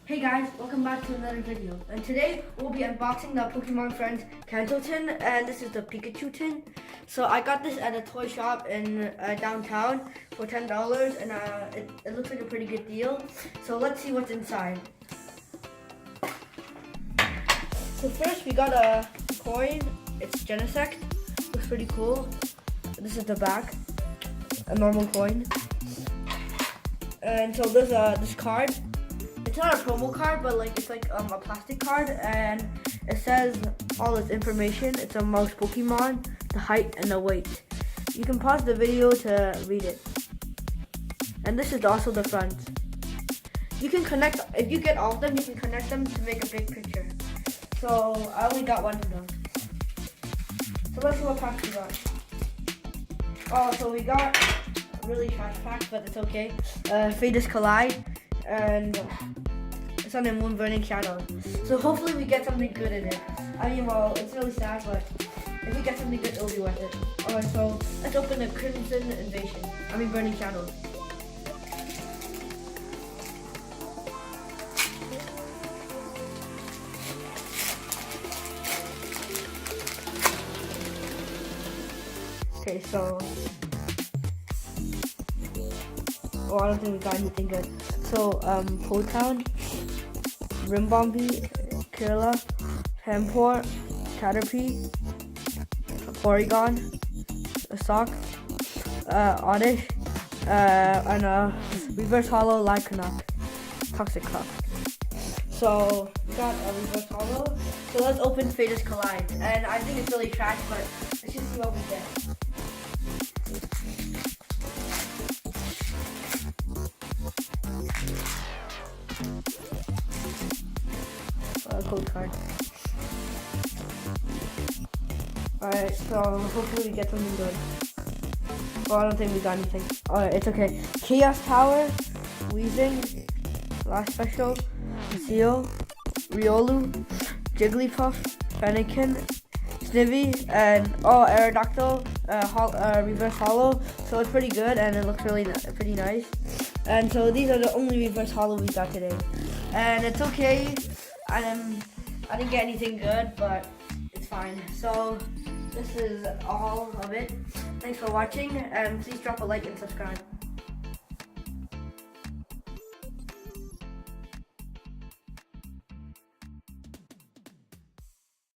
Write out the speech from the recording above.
Hey guys, welcome back to another video. And today we'll be unboxing the Pokemon Friends Kanto tin, and this is the Pikachu tin. So I got this at a toy shop in downtown for $10, and it looks like a pretty good deal. So let's see what's inside. So first we got a coin. It's Genesect. Looks pretty cool. This is the back, a normal coin. And so there's this card. It's not a promo card, but it's like a plastic card, and it says all this information. It's a mouse Pokemon, the height and the weight. You can pause the video to read it. And this is also the front. You can connect, if you get all of them, you can connect them to make a big picture. So I only got one of them. So let's see what packs we got. Oh, so we got a really trash pack, but it's okay. Fadus Collide, and Sun and Moon Burning Shadow. So hopefully we get something good in it. I mean, well, it's really sad, but if we get something good, it'll be worth it. Alright, so let's open the Crimson Invasion. Burning Shadow. Okay, so I don't think we got anything good. So, Potown, Rimbombi, Kirilla, Pampor, Caterpie, Porygon, Sock, Oddish, and a Reverse Hollow Lycanroc, Toxic Clock. So, we got a Reverse Hollow. So let's open Fadus Collide. And I think it's really trash, but let's just see what we get. Code card. Alright, so hopefully we get something good. Oh, I don't think we got anything. Alright, it's okay. Chaos Tower, Weezing, Last Special, Seal, Riolu, Jigglypuff, Fennekin, Snivy, and Aerodactyl, Reverse Hollow. So it's pretty good, and it looks really pretty nice. And so these are the only Reverse Hollow we got today. And it's okay. I didn't get anything good, but it's fine. So this is all of it. Thanks for watching, and please drop a like and subscribe.